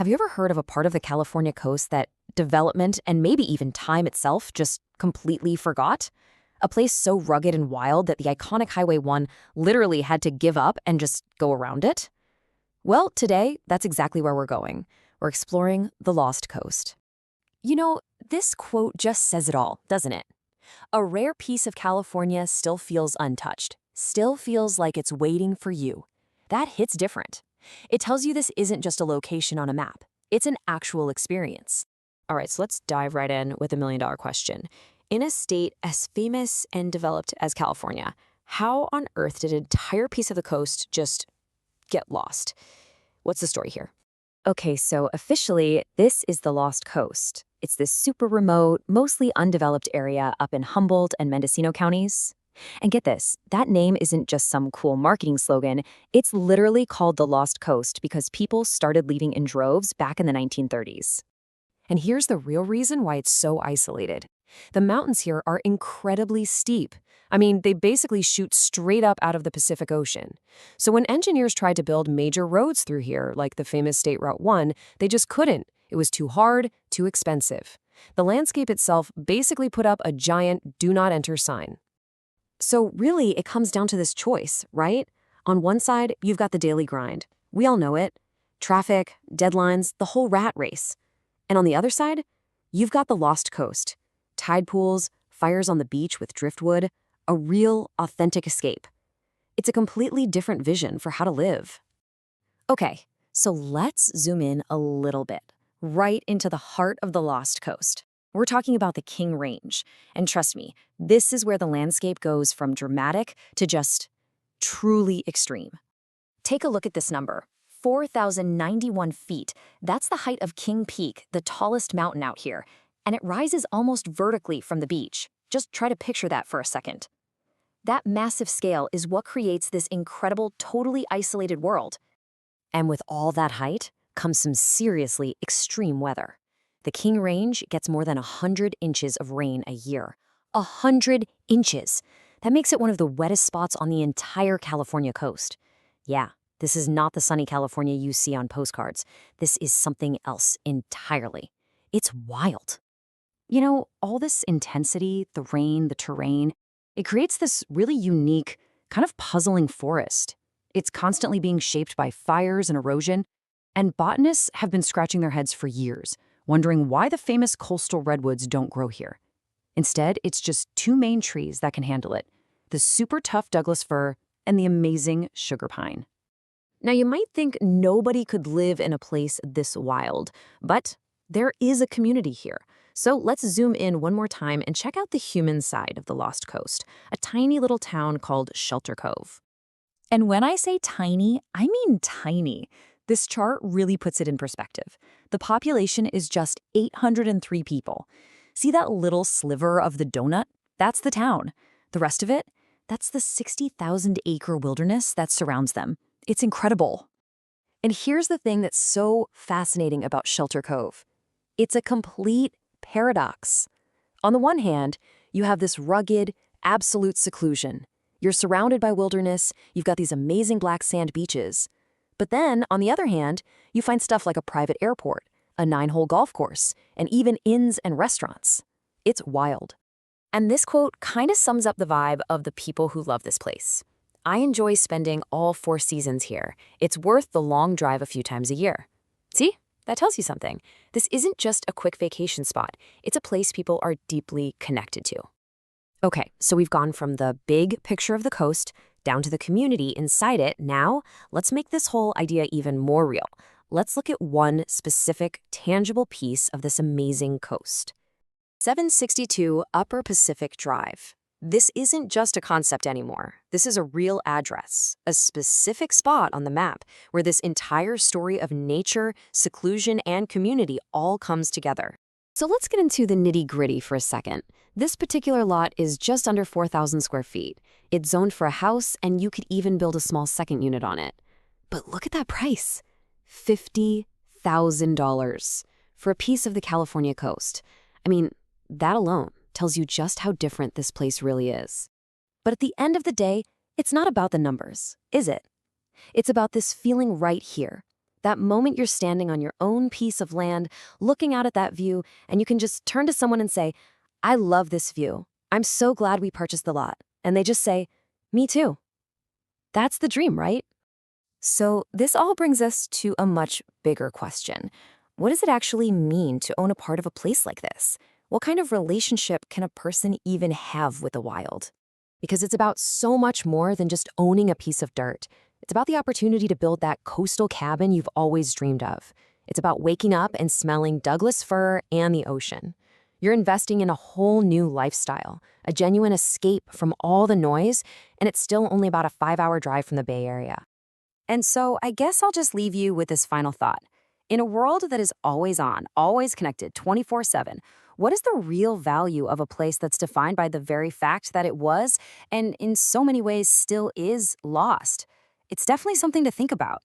Have you ever heard of a part of the California coast that development and maybe even time itself just completely forgot? A place so rugged and wild that the iconic Highway 1 literally had to give up and just go around it? Well, today, that's exactly where we're going. We're exploring the Lost Coast. You know, this quote just says it all, doesn't it? A rare piece of California still feels untouched, still feels like it's waiting for you. That hits different. It tells you this isn't just a location on a map. It's an actual experience. All right, so let's dive right in with $1 million question. In a state as famous and developed as California, how on earth did an entire piece of the coast just get lost? What's the story here? Okay, so officially, this is the Lost Coast. It's this super remote, mostly undeveloped area up in Humboldt and Mendocino counties. And get this, that name isn't just some cool marketing slogan. It's literally called the Lost Coast because people started leaving in droves back in the 1930s. And here's the real reason why it's so isolated. The mountains here are incredibly steep. I mean, they basically shoot straight up out of the Pacific Ocean. So when engineers tried to build major roads through here, like the famous State Route 1, they just couldn't. It was too hard, too expensive. The landscape itself basically put up a giant "Do Not Enter" sign. So really, it comes down to this choice, right? On one side, you've got the daily grind. We all know it. Traffic, deadlines, the whole rat race. And on the other side, you've got the Lost Coast. Tide pools, fires on the beach with driftwood, a real, authentic escape. It's a completely different vision for how to live. Okay, so let's zoom in a little bit, right into the heart of the Lost Coast. We're talking about the King Range. And trust me, this is where the landscape goes from dramatic to just truly extreme. Take a look at this number, 4,091 feet. That's the height of King Peak, the tallest mountain out here. And it rises almost vertically from the beach. Just try to picture that for a second. That massive scale is what creates this incredible, totally isolated world. And with all that height comes some seriously extreme weather. The King Range gets more than 100 inches of rain a year. 100 inches! That makes it one of the wettest spots on the entire California coast. Yeah, this is not the sunny California you see on postcards. This is something else entirely. It's wild. You know, all this intensity, the rain, the terrain, it creates this really unique, kind of puzzling forest. It's constantly being shaped by fires and erosion, and botanists have been scratching their heads for years, wondering why the famous coastal redwoods don't grow here. Instead, it's just two main trees that can handle it, the super tough Douglas fir and the amazing sugar pine. Now, you might think nobody could live in a place this wild, but there is a community here. So let's zoom in one more time and check out the human side of the Lost Coast, a tiny little town called Shelter Cove. And when I say tiny, I mean tiny. This chart really puts it in perspective. The population is just 803 people. See that little sliver of the donut? That's the town. The rest of it? That's the 60,000-acre wilderness that surrounds them. It's incredible. And here's the thing that's so fascinating about Shelter Cove. It's a complete paradox. On the one hand, you have this rugged, absolute seclusion. You're surrounded by wilderness, you've got these amazing black sand beaches. But then, on the other hand, you find stuff like a private airport, a 9-hole golf course, and even inns and restaurants. It's wild. And this quote kind of sums up the vibe of the people who love this place. I enjoy spending all 4 seasons here. It's worth the long drive a few times a year. See? That tells you something. This isn't just a quick vacation spot. It's a place people are deeply connected to. Okay, so we've gone from the big picture of the coast down to the community inside it. Now, let's make this whole idea even more real. Let's look at one specific, tangible piece of this amazing coast. 762 Upper Pacific Drive. This isn't just a concept anymore. This is a real address, a specific spot on the map where this entire story of nature, seclusion, and community all comes together. So let's get into the nitty-gritty for a second. This particular lot is just under 4,000 square feet. It's zoned for a house, and you could even build a small second unit on it. But look at that price. $50,000 for a piece of the California coast. I mean, that alone tells you just how different this place really is. But at the end of the day, it's not about the numbers, is it? It's about this feeling right here, That moment you're standing on your own piece of land, looking out at that view, and you can just turn to someone and say, I love this view. I'm so glad we purchased the lot. And they just say, me too. That's the dream, right? So this all brings us to a much bigger question. What does it actually mean to own a part of a place like this? What kind of relationship can a person even have with the wild? Because it's about so much more than just owning a piece of dirt. It's about the opportunity to build that coastal cabin you've always dreamed of. It's about waking up and smelling Douglas fir and the ocean. You're investing in a whole new lifestyle, a genuine escape from all the noise, and it's still only about a 5-hour drive from the Bay Area. And so I guess I'll just leave you with this final thought. In a world that is always on, always connected 24/7, what is the real value of a place that's defined by the very fact that it was, and in so many ways still is, lost? It's definitely something to think about.